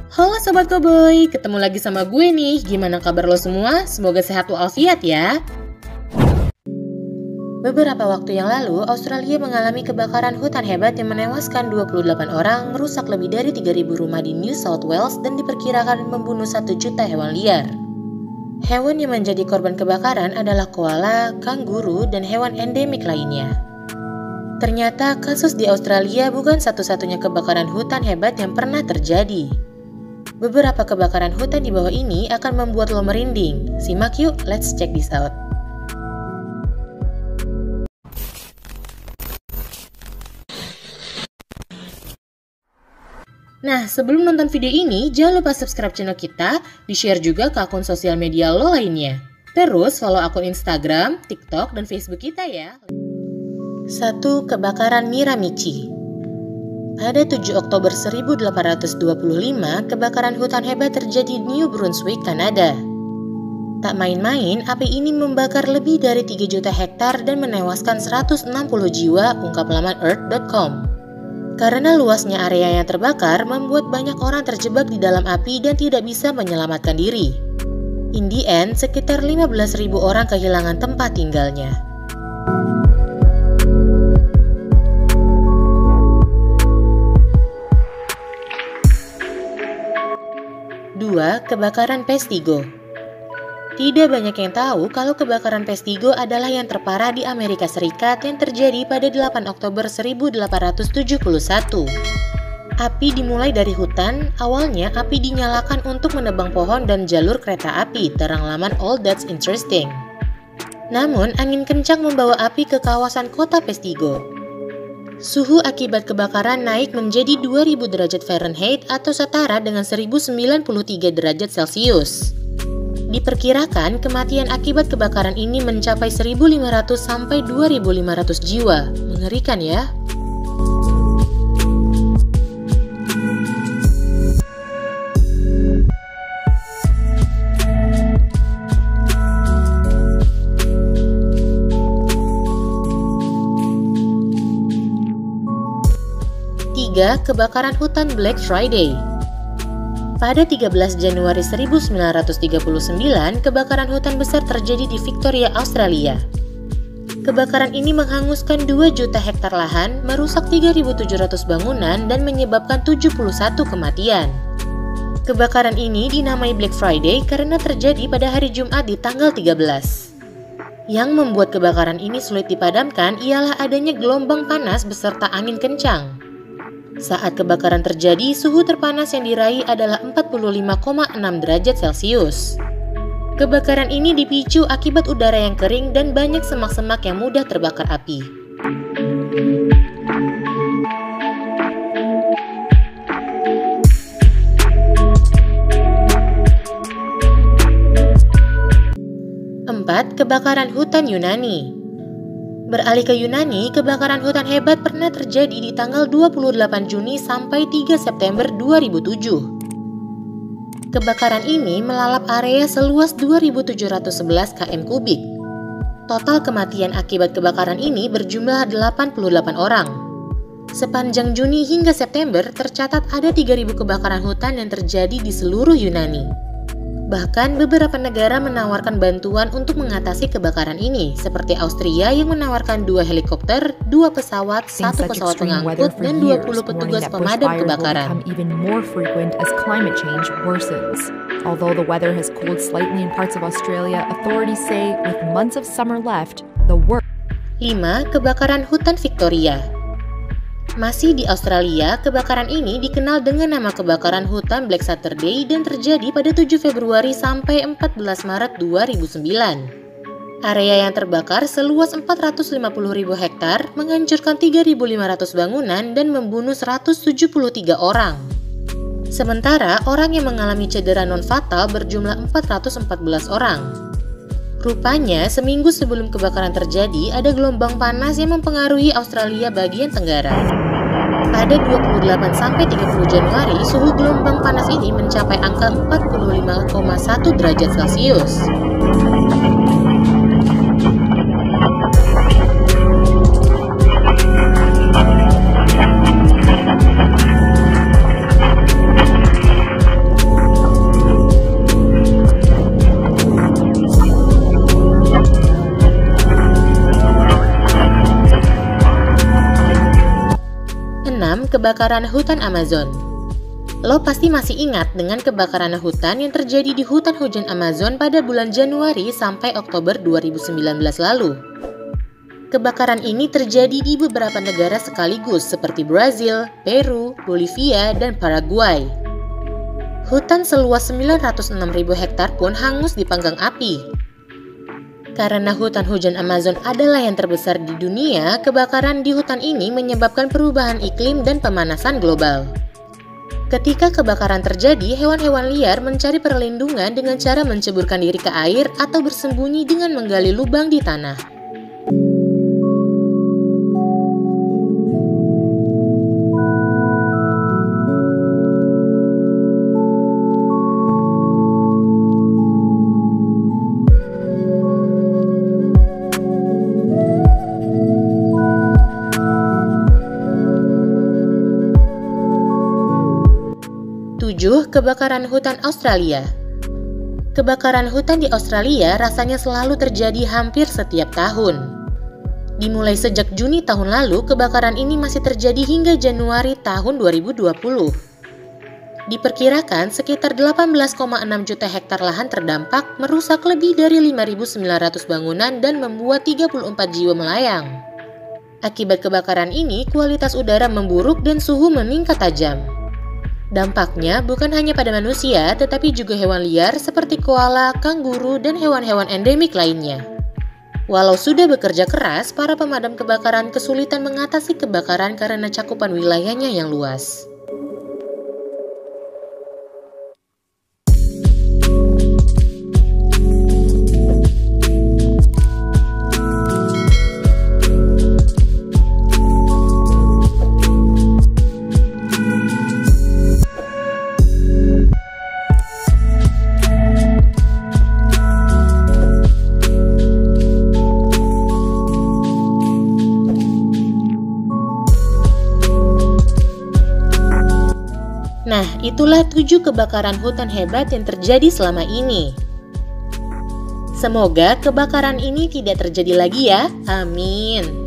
Halo Sobat Koboi, ketemu lagi sama gue nih. Gimana kabar lo semua? Semoga sehat walafiat ya. Beberapa waktu yang lalu, Australia mengalami kebakaran hutan hebat yang menewaskan 28 orang, merusak lebih dari 3.000 rumah di New South Wales dan diperkirakan membunuh 1 juta hewan liar. Hewan yang menjadi korban kebakaran adalah koala, kanguru, dan hewan endemik lainnya. Ternyata kasus di Australia bukan satu-satunya kebakaran hutan hebat yang pernah terjadi. Beberapa kebakaran hutan di bawah ini akan membuat lo merinding. Simak yuk, let's check this out. Nah, sebelum nonton video ini, jangan lupa subscribe channel kita, di-share juga ke akun sosial media lo lainnya. Terus follow akun Instagram, TikTok, dan Facebook kita ya. 1. Kebakaran Miramichi. Pada 7 Oktober 1825, kebakaran hutan hebat terjadi di New Brunswick, Kanada. Tak main-main, api ini membakar lebih dari 3 juta hektar dan menewaskan 160 jiwa, ungkap laman earth.com. Karena luasnya area yang terbakar, membuat banyak orang terjebak di dalam api dan tidak bisa menyelamatkan diri. In the end, sekitar 15.000 orang kehilangan tempat tinggalnya. 2. Kebakaran Peshtigo. Tidak banyak yang tahu kalau kebakaran Peshtigo adalah yang terparah di Amerika Serikat yang terjadi pada 8 Oktober 1871. Api dimulai dari hutan. Awalnya api dinyalakan untuk menebang pohon dan jalur kereta api, terang laman All That's Interesting. Namun angin kencang membawa api ke kawasan kota Peshtigo. Suhu akibat kebakaran naik menjadi 2000 derajat Fahrenheit atau setara dengan 1093 derajat Celcius. Diperkirakan kematian akibat kebakaran ini mencapai 1.500 sampai 2.500 jiwa. Mengerikan ya. Kebakaran hutan Black Friday. Pada 13 Januari 1939, kebakaran hutan besar terjadi di Victoria, Australia. Kebakaran ini menghanguskan 2 juta hektar lahan, merusak 3.700 bangunan, dan menyebabkan 71 kematian. Kebakaran ini dinamai Black Friday karena terjadi pada hari Jumat di tanggal 13. Yang membuat kebakaran ini sulit dipadamkan ialah adanya gelombang panas beserta angin kencang. Saat kebakaran terjadi, suhu terpanas yang diraih adalah 45,6 derajat Celcius. Kebakaran ini dipicu akibat udara yang kering dan banyak semak-semak yang mudah terbakar api. Kebakaran hutan Yunani. Beralih ke Yunani, kebakaran hutan hebat pernah terjadi di tanggal 28 Juni sampai 3 September 2007. Kebakaran ini melalap area seluas 2.711 km kubik. Total kematian akibat kebakaran ini berjumlah 88 orang. Sepanjang Juni hingga September tercatat ada 3.000 kebakaran hutan yang terjadi di seluruh Yunani. Bahkan beberapa negara menawarkan bantuan untuk mengatasi kebakaran ini, seperti Austria yang menawarkan 2 helikopter, 2 pesawat, 1 pesawat pengangkut, dan 20 petugas pemadam kebakaran. Although the weather has cooled slightly in parts of Australia, authorities say with months of summer left, the worst. 5. Kebakaran hutan Victoria. Masih di Australia, kebakaran ini dikenal dengan nama kebakaran hutan Black Saturday dan terjadi pada 7 Februari sampai 14 Maret 2009. Area yang terbakar seluas 450.000 hektar, menghancurkan 3.500 bangunan dan membunuh 173 orang. Sementara orang yang mengalami cedera non-fatal berjumlah 414 orang. Rupanya, seminggu sebelum kebakaran terjadi, ada gelombang panas yang mempengaruhi Australia bagian tenggara. Pada 28-30 Januari, suhu gelombang panas ini mencapai angka 45,1 derajat Celcius. 5. kebakaran hutan Amazon. Lo pasti masih ingat dengan kebakaran hutan yang terjadi di hutan hujan Amazon pada bulan Januari sampai Oktober 2019 lalu. Kebakaran ini terjadi di beberapa negara sekaligus seperti Brazil, Peru, Bolivia, dan Paraguay. Hutan seluas 906.000 hektar pun hangus dipanggang api. Karena hutan hujan Amazon adalah yang terbesar di dunia, kebakaran di hutan ini menyebabkan perubahan iklim dan pemanasan global. Ketika kebakaran terjadi, hewan-hewan liar mencari perlindungan dengan cara menceburkan diri ke air atau bersembunyi dengan menggali lubang di tanah. Kebakaran hutan Australia. Kebakaran hutan di Australia rasanya selalu terjadi hampir setiap tahun. Dimulai sejak Juni tahun lalu, kebakaran ini masih terjadi hingga Januari tahun 2020. Diperkirakan sekitar 18,6 juta hektar lahan terdampak, merusak lebih dari 5.900 bangunan dan membuat 34 jiwa melayang. Akibat kebakaran ini, kualitas udara memburuk dan suhu meningkat tajam. Dampaknya bukan hanya pada manusia, tetapi juga hewan liar seperti koala, kanguru, dan hewan-hewan endemik lainnya. Walau sudah bekerja keras, para pemadam kebakaran kesulitan mengatasi kebakaran karena cakupan wilayahnya yang luas. Nah, itulah 7 kebakaran hutan hebat yang terjadi selama ini. Semoga kebakaran ini tidak terjadi lagi ya. Amin.